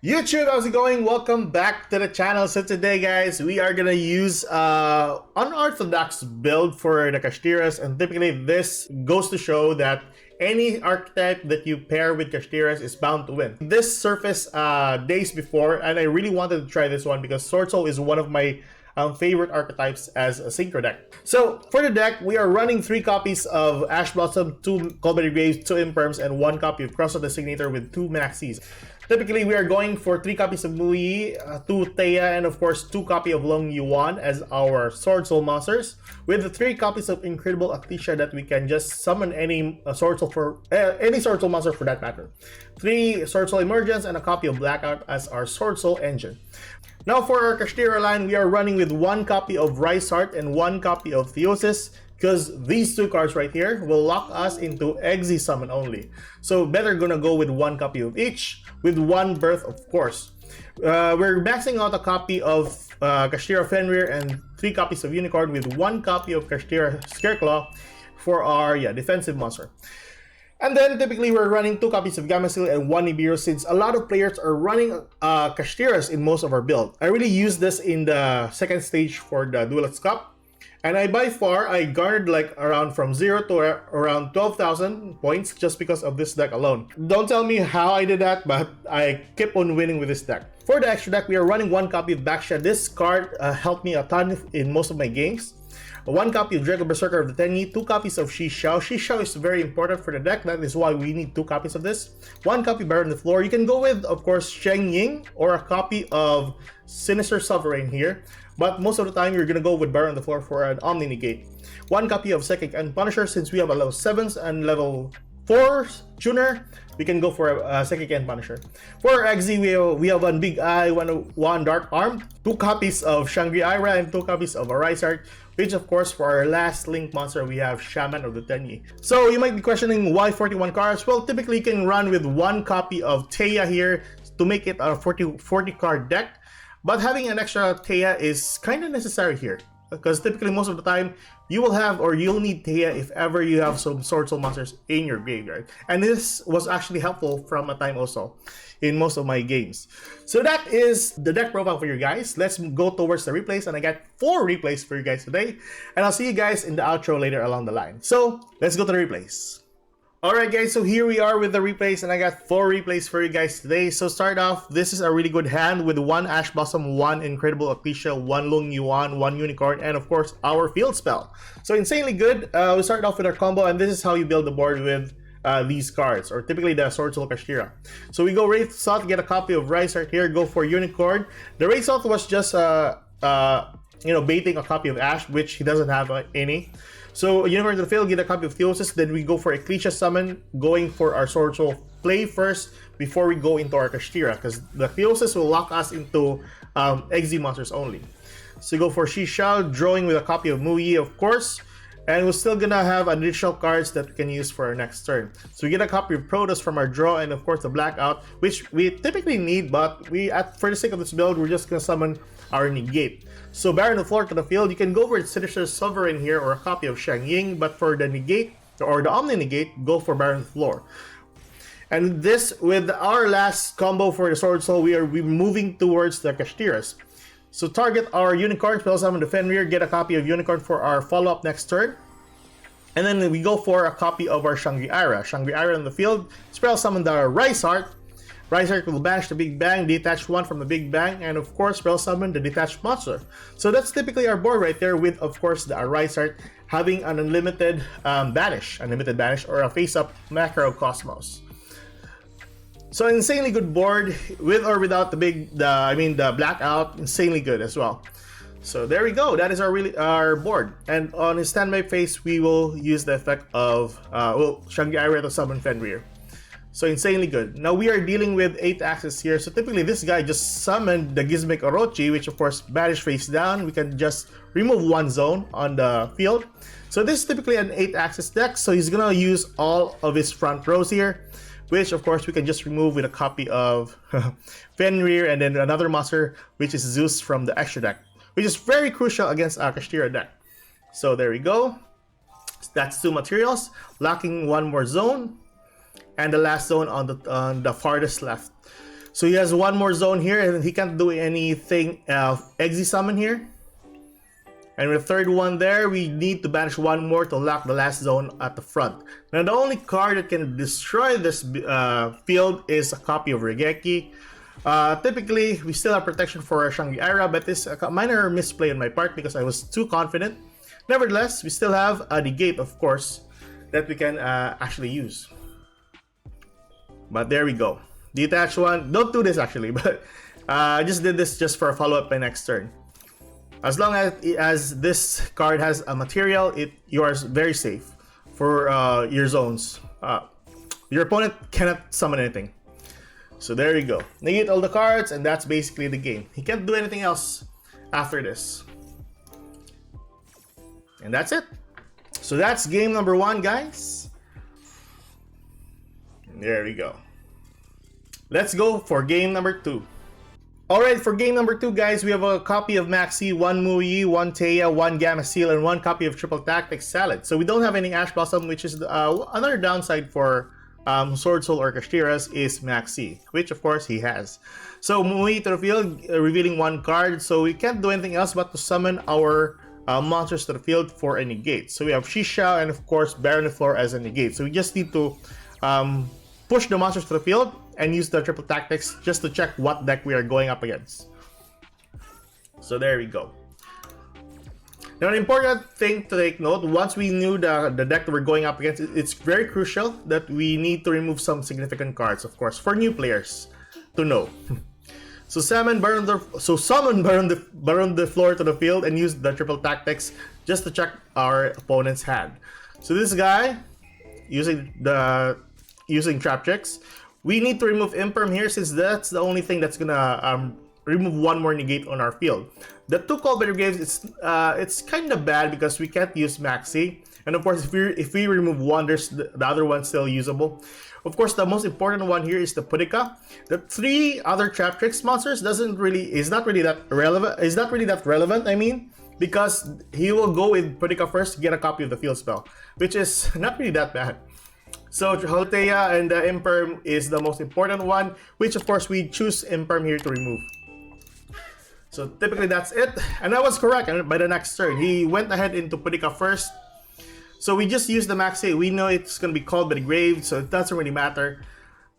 YouTube, how's it going? Welcome back to the channel. So today, guys, we are gonna use unorthodox build for the Kashtiras, and typically this goes to show that any archetype that you pair with Kashtiras is bound to win. This surfaced days before, and I really wanted to try this one because Swordsoul is one of my favorite archetypes as a synchro deck. So for the deck, we are running 3 copies of Ash Blossom, 2 Cold Graves, 2 Imperms, and 1 copy of Cross of Designator with 2 Maxis. Typically, we are going for 3 copies of Mui, 2 Thea, and of course 2 copy of Long Yuan as our Swordsoul monsters, with the 3 copies of Incredible Actisha that we can just summon any Swordsoul for any Swordsoul monster for that matter. 3 Swordsoul Emergence and a copy of Blackout as our Swordsoul engine. Now for our Kashtira line, we are running with 1 copy of Rise Heart and 1 copy of Theosis, because these 2 cards right here will lock us into Exe summon only. So better gonna go with 1 copy of each, with 1 birth of course. We're maxing out a copy of Kashtira Fenrir and 3 copies of Unicorn with 1 copy of Kashtira Scareclaw for our defensive monster. And then typically we're running 2 copies of Gamma Seal and 1 Nibiru, since a lot of players are running Kashtiras in most of our build. I really use this in the second stage for the Duelist Cup. And I garnered like around from 0 to around 12,000 points just because of this deck alone. Don't tell me how I did that, but I kept on winning with this deck. For the extra deck, we are running 1 copy of Baksha. This card helped me a ton in most of my games. 1 copy of Draco Berserker of the Tenyi, 2 copies of Shishao. Shishao is very important for the deck, that is why we need 2 copies of this. 1 copy Baron on the Floor. You can go with, of course, Sheng Ying or a copy of Sinister Sovereign here, but most of the time you're gonna go with Baron on the Floor for an Omni Negate. 1 copy of Psychic and Punisher, since we have a level 7s and level 4s tuner, we can go for a Psychic and Punisher. For Exe, we have 1 Big Eye, 1 Dark Arm, 2 copies of Shangri-Ira, and 2 copies of Arise Art, which of course for our last link monster we have Shaman of the Tenyi. So you might be questioning why 41 cards. Well, typically you can run with 1 copy of Thea here to make it a 40 card deck, but having an extra Thea is kind of necessary here, because typically most of the time you will have or you'll need Thea if ever you have some Swordsoul monsters in your graveyard. And this was actually helpful from a time also in most of my games. So that is the deck profile for you guys. Let's go towards the replays, and I got 4 replays for you guys today, and I'll see you guys in the outro later along the line. So let's go to the replays. Alright guys, so here we are with the replays, and I got 4 replays for you guys today. So start off, this is a really good hand with 1 Ash Blossom, 1 Incredible Actisha, 1 Long Yuan, 1 Unicorn, and of course our field spell. So insanely good. We start off with our combo, and this is how you build the board with these cards, or typically the Swordsoul Kashtira. So we go Wraith South, get a copy of Rise right here, go for Unicorn. The Wraith South was just baiting a copy of Ash, which he doesn't have any. So Unicorn to the field, get a copy of Theosis, then we go for Ecclesia Summon, going for our Swordsoul play first before we go into our Kashtira, because the Theosis will lock us into Exe monsters only. So go for Shishao, drawing with a copy of Mui, of course, and we're still gonna have additional cards that we can use for our next turn. So we get a copy of Protoss from our draw, and of course the Blackout, which we typically need, but for the sake of this build, we're just gonna summon our Negate. So Baron on the Floor to the field, you can go for Sinister Sovereign here or a copy of Shang Ying, but for the Negate or the Omni Negate, go for Baron on the Floor. And this, with our last combo for the Swordsoul, we are moving towards the Kashtiras. So target our Unicorn, spell summon the Fenrir, get a copy of Unicorn for our follow-up next turn. And then we go for a copy of our Shangri-Ira. Shangri-Ira on the field, spell summon the Rise Heart. Rise Heart will banish the Big Bang, detach 1 from the Big Bang, and of course spell summon the detached monster. So that's typically our board right there, with of course the Rise Heart having an unlimited banish, or a face-up Macro Cosmos. So insanely good board, with or without the Blackout, insanely good as well. So there we go, that is our board. And on his standby phase, we will use the effect of Shangri-Ira to summon Fenrir. So insanely good. Now we are dealing with 8 axes here, so typically this guy just summoned the Gizmic Orochi, which of course banish face down. We can just remove 1 zone on the field. So this is typically an 8 axis deck, so he's gonna use all of his front rows here, which of course we can just remove with a copy of Fenrir and then another monster, which is Zeus from the extra deck, which is very crucial against our Kashtira deck. So there we go. That's 2 materials, locking 1 more zone, and the last zone on the farthest left. So he has one more zone here, and he can't do anything exi summon here. And with the third one there, we need to banish one more to lock the last zone at the front. Now the only card that can destroy this field is a copy of Regeki. Typically, we still have protection for Shangri-Ira, but this is a minor misplay on my part because I was too confident. Nevertheless, we still have a negate, of course, that we can actually use. But there we go. Detach one. Don't do this actually, but I just did this just for a follow-up by next turn. As long as this card has a material, you are very safe for your zones. Your opponent cannot summon anything. So there you go. Negate all the cards, and that's basically the game. He can't do anything else after this. And that's it. So that's game number 1, guys. There we go. Let's go for game number 2. Alright, for game number 2, guys, we have a copy of Maxi, 1 Muyi, 1 Taya, 1 Gamma Seal, and 1 copy of Triple Tactics Salad. So we don't have any Ash Blossom, which is another downside for Swordsoul or Kashtira's is Maxi, which of course he has. So Muyi to the field, revealing 1 card, so we can't do anything else but to summon our monsters to the field for a negate. So we have Shisha and of course Baron the Floor as a negate. So we just need to push the monsters to the field and use the Triple Tactics just to check what deck we are going up against. So there we go. Now an important thing to take note, once we knew the deck that we're going up against, it's very crucial that we need to remove some significant cards, of course, for new players to know. So summon Baron the Floor to the field and use the Triple Tactics just to check our opponent's hand. So this guy, using Trap Checks, we need to remove Imperm here since that's the only thing that's gonna remove 1 more negate on our field. The 2 Cold Graves, it's kind of bad because we can't use Maxi, and of course if we remove 1, there's the other one still usable. Of course, the most important one here is the Pudika. The 3 other Trap Tricks monsters is not really that relevant. I mean, because he will go with Pudika first to get a copy of the field spell, which is not really that bad. So Haltea and the Imperm is the most important one, which of course we choose Imperm here to remove. So typically that's it, and I was correct by the next turn. He went ahead into Pudika first. So we just use the Maxi. We know it's going to be called by the grave, so it doesn't really matter.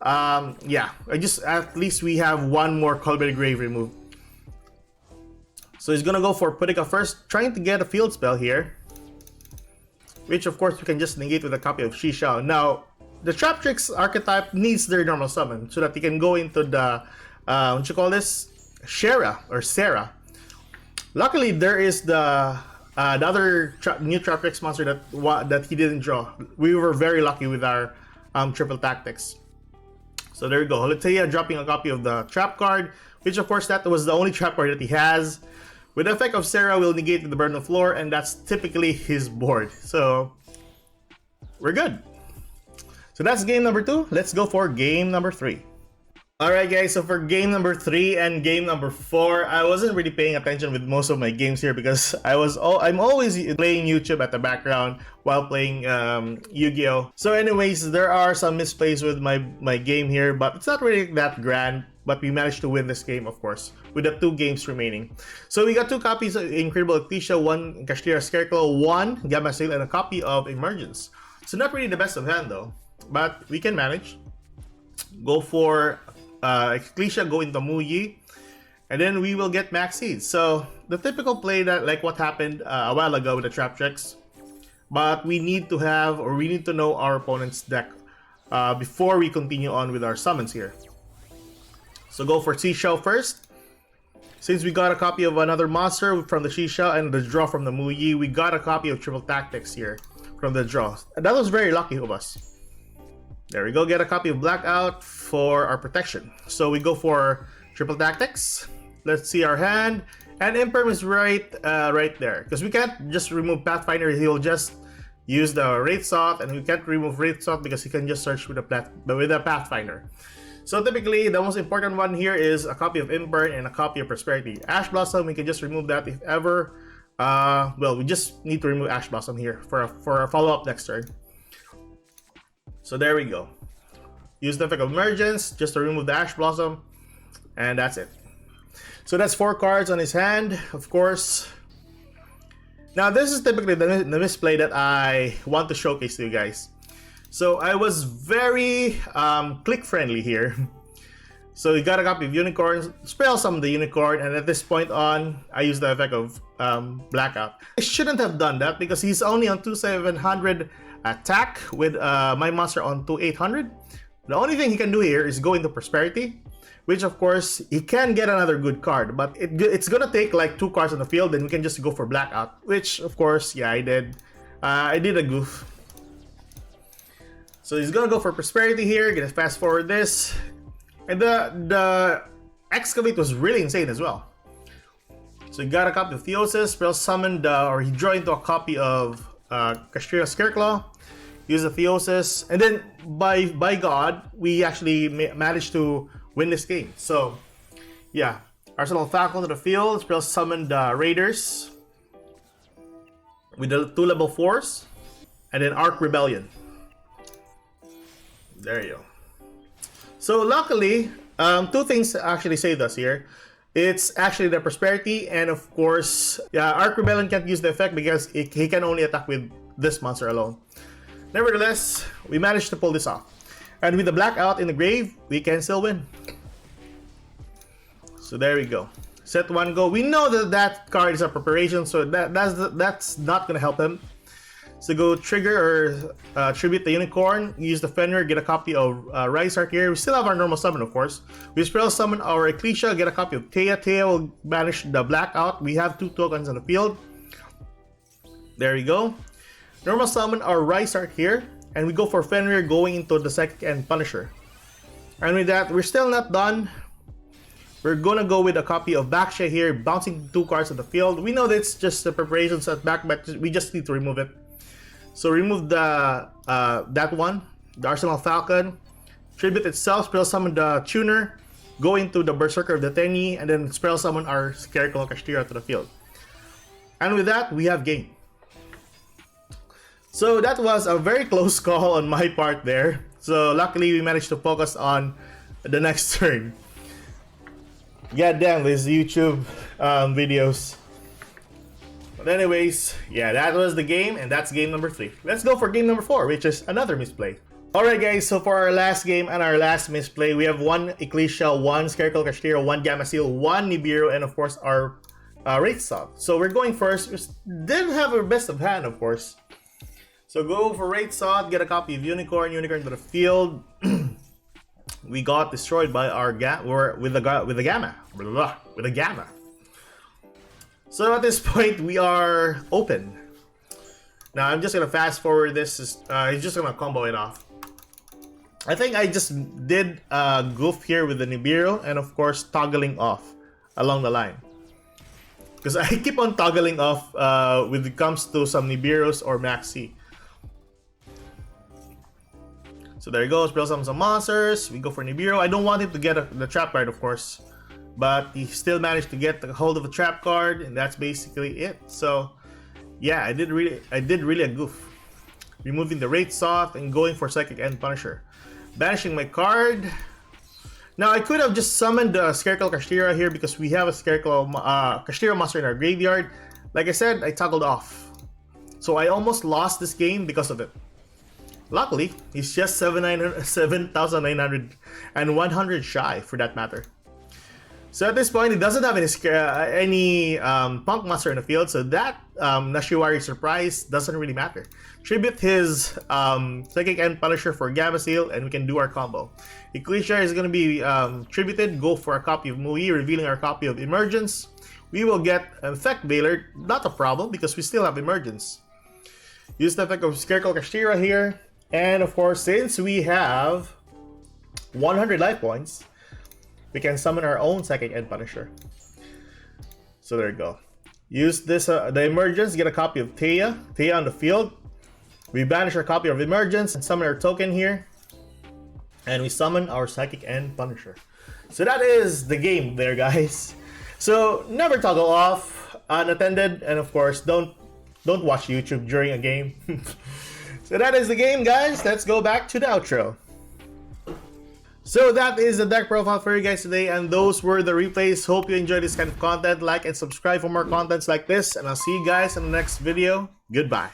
Yeah, at least we have 1 more called by the grave removed. So he's going to go for Pudika first, trying to get a field spell here, which of course we can just negate with a copy of Shisha. Now, the Trap Tricks archetype needs their normal summon so that they can go into the, what you call this? Shera or Sarah. Luckily, there is the other new Trap Tricks monster that he didn't draw. We were very lucky with our Triple Tactics. So there you go. Holitea dropping a copy of the Trap card, which of course that was the only Trap card that he has. With the effect of Sarah, will negate the Burn of Floor, and that's typically his board. So we're good. So that's game number 2. Let's go for game number 3. Alright guys, so for game number 3 and game number 4, I wasn't really paying attention with most of my games here because I'm always playing YouTube at the background while playing Yu-Gi-Oh! So anyways, there are some misplays with my game here, but it's not really that grand. But we managed to win this game, of course, with the 2 games remaining. So we got 2 copies of Incredible Ecclesia, 1 Kashtira Scarecrow, 1 Gamma Sail, and a copy of Emergence. So not really the best of hand though, but we can manage. Go for Ecclesia, go into Muyi, and then we will get Maxi. So the typical play that like what happened a while ago with the Trap Checks, but we need to know our opponent's deck before we continue on with our summons here. So go for Seashell first. Since we got a copy of another monster from the Shisha and the draw from the Muyi, we got a copy of Triple Tactics here from the draw. And that was very lucky of us. There we go, get a copy of Blackout for our protection. So we go for Triple Tactics. Let's see our hand. And Imperm is right there. Because we can't just remove Pathfinder, he'll just use the Wraith Salt, and we can't remove Wraith Salt because he can just search with a Pathfinder. So typically, the most important one here is a copy of Imperm and a copy of Prosperity. Ash Blossom, we can just remove that if ever. Well, we just need to remove Ash Blossom here for a follow-up next turn. So there we go. Use the effect of Emergence just to remove the Ash Blossom. And that's it. So that's 4 cards on his hand, of course. Now this is typically the misplay that I want to showcase to you guys. So I was very click friendly here. So you got a copy of Unicorn, spell summon the Unicorn, and at this point on, I use the effect of Blackout. I shouldn't have done that because he's only on 2700 attack with my monster on 2800. The only thing he can do here is go into Prosperity, which of course he can get another good card, but it's gonna take like 2 cards on the field, then we can just go for Blackout, which of course, yeah, I did. I did a goof. So he's gonna go for Prosperity here, gonna fast forward this. And the Excavate was really insane as well. So he got a copy of Theosis, spell summoned, or he drew into a copy of Kashtira Scareclaw, use the Theosis, and then by God, we actually managed to win this game. So yeah, Arsenal Falcon to the field, spell summoned Raiders with the 2 level 4s, and then Arc Rebellion. There you go. So luckily, 2 things actually saved us here. It's actually the Prosperity, and of course, yeah, Arc Rebellion can't use the effect because he can only attack with this monster alone. Nevertheless, we managed to pull this off. And with the Blackout in the grave, we can still win. So there we go. Set 1 go. We know that that card is a preparation, so that's not gonna help him. So go trigger or tribute the Unicorn, use the Fenrir, get a copy of Rise Arc here. We still have our normal summon, of course. We spell summon our Ecclesia, get a copy of Thea. Thea will banish the Blackout. We have 2 tokens on the field. There we go. Normal summon our Rise Arc here, and we go for Fenrir going into the Psychic and Punisher. And with that, we're still not done. We're gonna go with a copy of Baksha here, bouncing 2 cards on the field. We know that it's just the preparations at back, but we just need to remove it. So remove the that one, the Arsenal Falcon, tribute itself, spell summon the Tuner, go into the Berserker of the Tenyi, and then spell summon our Swordsoul Kashtira to the field. And with that, we have game. So that was a very close call on my part there. So luckily we managed to focus on the next turn. God damn these YouTube videos. But anyways, yeah, that was the game, and that's game number 3. Let's go for game number 4, which is another misplay. Alright guys, so for our last game and our last misplay, we have 1 Ecclesia, 1 Swordsoul Kashtira, 1 Gamma Seal, 1 Nibiru, and of course our Wraith Soth. So we're going first. We didn't have our best of hand, of course. So go for Wraith Soth, get a copy of Unicorn to the field. We got destroyed by our with the Gamma. So at this point, we are open. Now I'm just gonna fast forward this. He's just gonna combo it off. I think I just did a goof here with the Nibiru, and of course toggling off along the line. Because I keep on toggling off when it comes to some Nibirus or Maxi. So there he goes, spell summon some monsters. We go for Nibiru. I don't want him to get the trap card, of course. But he still managed to get the hold of a trap card, and that's basically it. So yeah, I did really a goof. Removing the Wraith Soth and going for Psychic and Punisher. Banishing my card. Now I could have just summoned the Swordsoul Kashtira here because we have a Swordsoul Kashtira monster in our graveyard. Like I said, I toggled off. So I almost lost this game because of it. Luckily, he's just 7,900 and 100 shy for that matter. So at this point, he doesn't have any Punk monster in the field, so that Nashiwari Surprise doesn't really matter. Tribute his Psychic and Punisher for Gamma Seal, and we can do our combo. Ecclesia is going to be tributed, go for a copy of Mui, revealing our copy of Emergence. We will get Effect Veiler, not a problem because we still have Emergence. Use the effect of Swordsoul Kashtira here, and of course, since we have 100 life points, we can summon our own Psychic and Punisher. So there you go. Use this, the Emergence, get a copy of Thea on the field. We banish our copy of Emergence and summon our token here. And we summon our Psychic and Punisher. So that is the game there, guys. So never toggle off unattended, and of course, don't watch YouTube during a game. So that is the game, guys. Let's go back to the outro. So that is the deck profile for you guys today, and those were the replays. Hope you enjoyed this kind of content. Like and subscribe for more contents like this, and I'll see you guys in the next video. Goodbye.